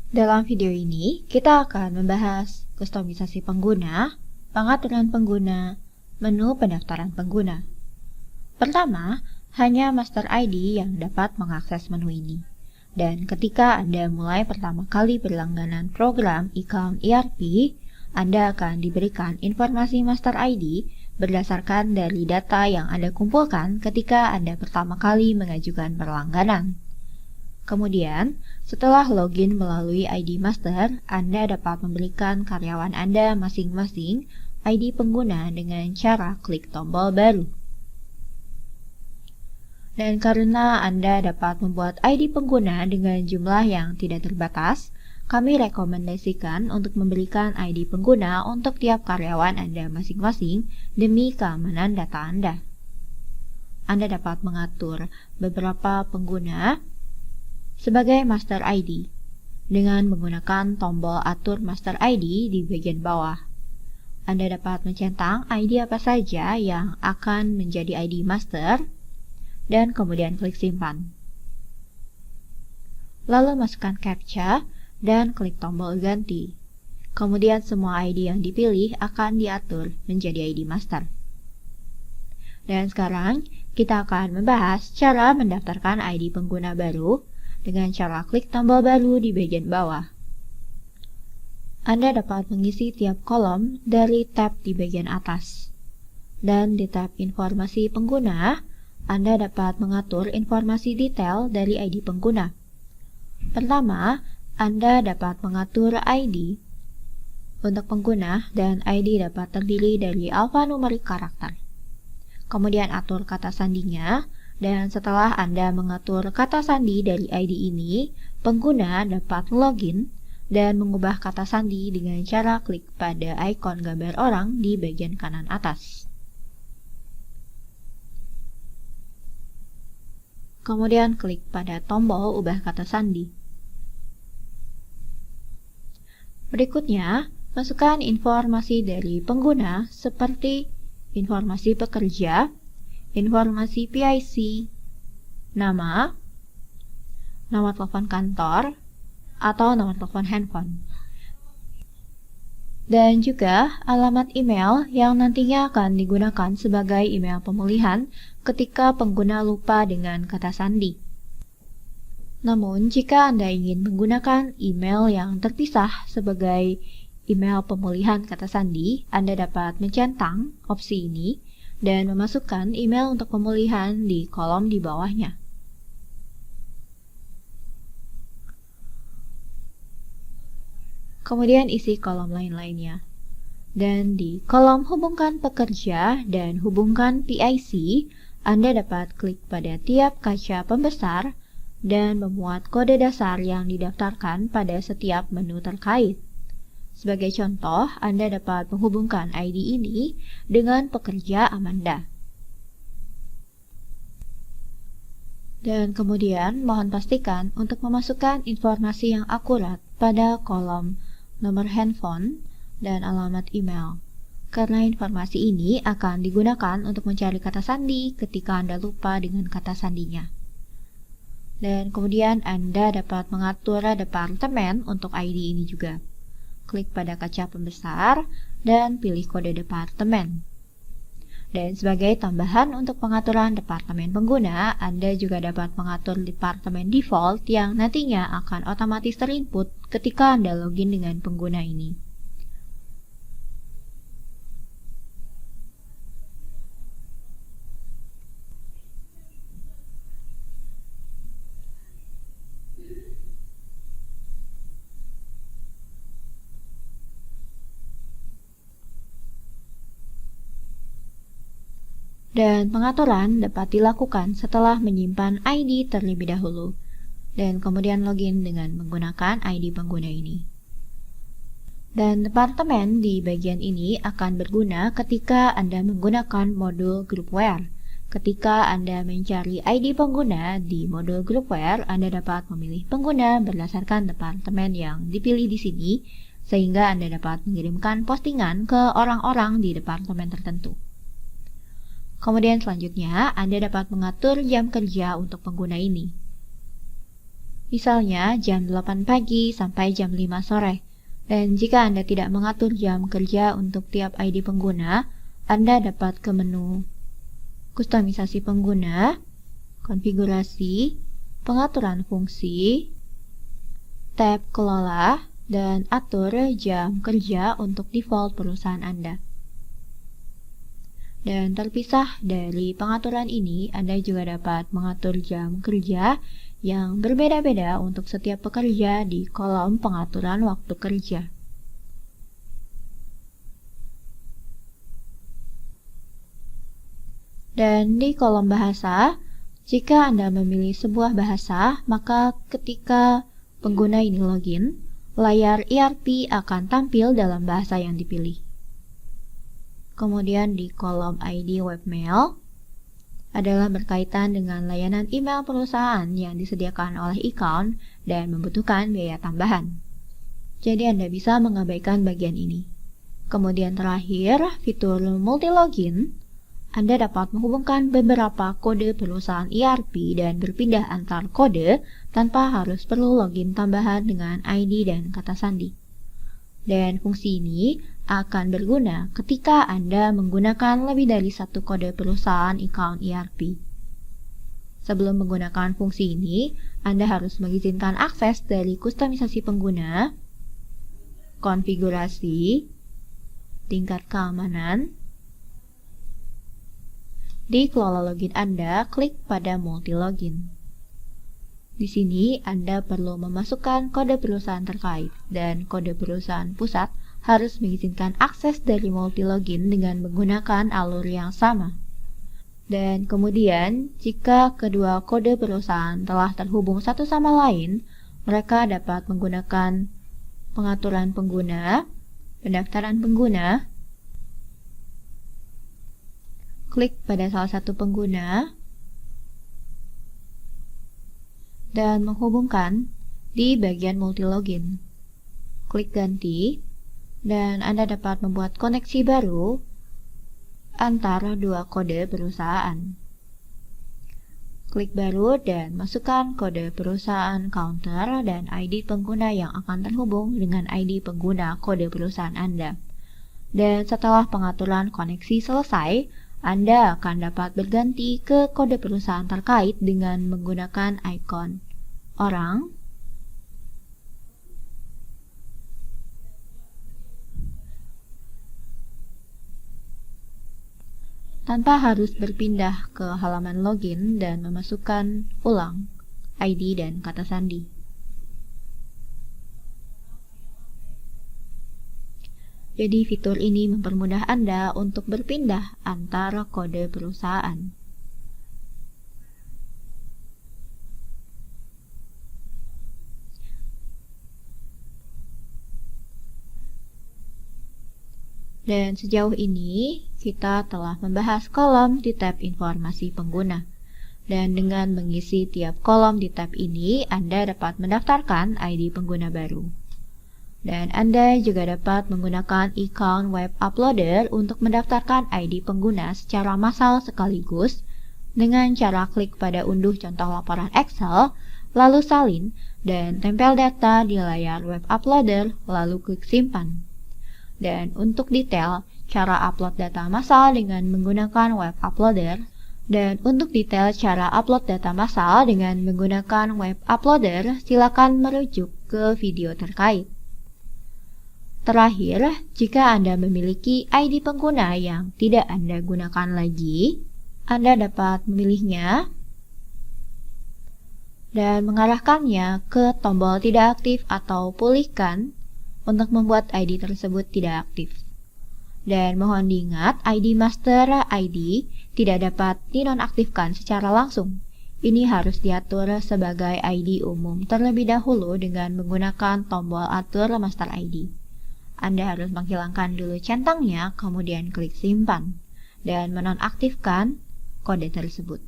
Dalam video ini, kita akan membahas kustomisasi pengguna, pengaturan pengguna, menu pendaftaran pengguna. Pertama, hanya Master ID yang dapat mengakses menu ini. Dan ketika Anda mulai pertama kali berlangganan program account ERP, Anda akan diberikan informasi Master ID berdasarkan dari data yang Anda kumpulkan ketika Anda pertama kali mengajukan berlangganan. Kemudian, setelah login melalui ID Master, Anda dapat memberikan karyawan Anda masing-masing ID pengguna dengan cara klik tombol baru. Dan karena Anda dapat membuat ID pengguna dengan jumlah yang tidak terbatas, kami rekomendasikan untuk memberikan ID pengguna untuk tiap karyawan Anda masing-masing demi keamanan data Anda. Anda dapat mengatur beberapa pengguna sebagai Master ID dengan menggunakan tombol atur Master ID di bagian bawah. Anda dapat mencentang ID apa saja yang akan menjadi ID Master dan kemudian klik simpan. Lalu masukkan CAPTCHA dan klik tombol ganti. Kemudian semua ID yang dipilih akan diatur menjadi ID Master. Dan sekarang kita akan membahas cara mendaftarkan ID pengguna baru dengan cara klik tombol baru di bagian bawah. Anda dapat mengisi tiap kolom dari tab di bagian atas. Dan di tab informasi pengguna, Anda dapat mengatur informasi detail dari ID pengguna. Pertama, Anda dapat mengatur ID untuk pengguna dan ID dapat terdiri dari alfanumerik karakter. Kemudian atur kata sandinya. Dan setelah Anda mengatur kata sandi dari ID ini, pengguna dapat login dan mengubah kata sandi dengan cara klik pada ikon gambar orang di bagian kanan atas. Kemudian klik pada tombol ubah kata sandi. Berikutnya, masukkan informasi dari pengguna seperti informasi pekerja, informasi PIC, nama telepon kantor, atau nomor telepon handphone. Dan juga alamat email yang nantinya akan digunakan sebagai email pemulihan ketika pengguna lupa dengan kata sandi. Namun, jika Anda ingin menggunakan email yang terpisah sebagai email pemulihan kata sandi, Anda dapat mencentang opsi ini dan memasukkan email untuk pemulihan di kolom di bawahnya. Kemudian isi kolom lain-lainnya. Dan di kolom hubungkan pekerja dan hubungkan PIC, Anda dapat klik pada tiap kaca pembesar dan memuat kode dasar yang didaftarkan pada setiap menu terkait. Sebagai contoh, Anda dapat menghubungkan ID ini dengan pekerja Amanda. Dan kemudian, mohon pastikan untuk memasukkan informasi yang akurat pada kolom nomor handphone dan alamat email. Karena informasi ini akan digunakan untuk mencari kata sandi ketika Anda lupa dengan kata sandinya. Dan kemudian Anda dapat mengatur departemen untuk ID ini juga. Klik pada kaca pembesar dan pilih kode departemen. Dan sebagai tambahan untuk pengaturan departemen pengguna, Anda juga dapat mengatur departemen default yang nantinya akan otomatis terinput ketika Anda login dengan pengguna ini. Dan pengaturan dapat dilakukan setelah menyimpan ID terlebih dahulu, dan kemudian login dengan menggunakan ID pengguna ini. Dan departemen di bagian ini akan berguna ketika Anda menggunakan modul groupware. Ketika Anda mencari ID pengguna di modul groupware, Anda dapat memilih pengguna berdasarkan departemen yang dipilih di sini, sehingga Anda dapat mengirimkan postingan ke orang-orang di departemen tertentu. Kemudian selanjutnya, Anda dapat mengatur jam kerja untuk pengguna ini. Misalnya jam 8 pagi sampai jam 5 sore. Dan jika Anda tidak mengatur jam kerja untuk tiap ID pengguna, Anda dapat ke menu Kustomisasi pengguna, Konfigurasi, Pengaturan fungsi, tab Kelola, dan atur jam kerja untuk default perusahaan Anda. Dan terpisah dari pengaturan ini, Anda juga dapat mengatur jam kerja yang berbeda-beda untuk setiap pekerja di kolom pengaturan waktu kerja. Dan di kolom bahasa, jika Anda memilih sebuah bahasa, maka ketika pengguna ini login, layar ERP akan tampil dalam bahasa yang dipilih. Kemudian di kolom ID webmail adalah berkaitan dengan layanan email perusahaan yang disediakan oleh account dan membutuhkan biaya tambahan. Jadi Anda bisa mengabaikan bagian ini. Kemudian terakhir, fitur multi-login. Anda dapat menghubungkan beberapa kode perusahaan ERP dan berpindah antar kode tanpa harus perlu login tambahan dengan ID dan kata sandi. Dan fungsi ini akan berguna ketika Anda menggunakan lebih dari satu kode perusahaan account ERP. Sebelum menggunakan fungsi ini, Anda harus mengizinkan akses dari kustomisasi pengguna, konfigurasi, tingkat keamanan. Di kelola login Anda, klik pada multi login. Di sini Anda perlu memasukkan kode perusahaan terkait dan kode perusahaan pusat harus mengizinkan akses dari multi login dengan menggunakan alur yang sama. Dan kemudian, jika kedua kode perusahaan telah terhubung satu sama lain, mereka dapat menggunakan pengaturan pengguna, pendaftaran pengguna, klik pada salah satu pengguna, dan menghubungkan di bagian multi login. Klik ganti, dan Anda dapat membuat koneksi baru antara dua kode perusahaan. Klik baru dan masukkan kode perusahaan counter dan ID pengguna yang akan terhubung dengan ID pengguna kode perusahaan Anda. Dan setelah pengaturan koneksi selesai, Anda akan dapat berganti ke kode perusahaan terkait dengan menggunakan ikon orang, tanpa harus berpindah ke halaman login dan memasukkan ulang ID dan kata sandi. Jadi fitur ini mempermudah Anda untuk berpindah antara kode perusahaan. Dan sejauh ini, kita telah membahas kolom di tab informasi pengguna. Dan dengan mengisi tiap kolom di tab ini, Anda dapat mendaftarkan ID pengguna baru. Dan Anda juga dapat menggunakan account web uploader untuk mendaftarkan ID pengguna secara massal sekaligus dengan cara klik pada unduh contoh laporan Excel, lalu salin, dan tempel data di layar web uploader, lalu klik simpan. Dan untuk detail, cara upload data massal dengan menggunakan web uploader, dan untuk detail cara upload data massal dengan menggunakan web uploader, silakan merujuk ke video terkait. Terakhir, jika Anda memiliki ID pengguna yang tidak Anda gunakan lagi, Anda dapat memilihnya dan mengarahkannya ke tombol tidak aktif atau pulihkan untuk membuat ID tersebut tidak aktif. Dan mohon diingat, ID Master ID tidak dapat dinonaktifkan secara langsung. Ini harus diatur sebagai ID umum terlebih dahulu dengan menggunakan tombol atur Master ID. Anda harus menghilangkan dulu centangnya, kemudian klik simpan, dan menonaktifkan kode tersebut.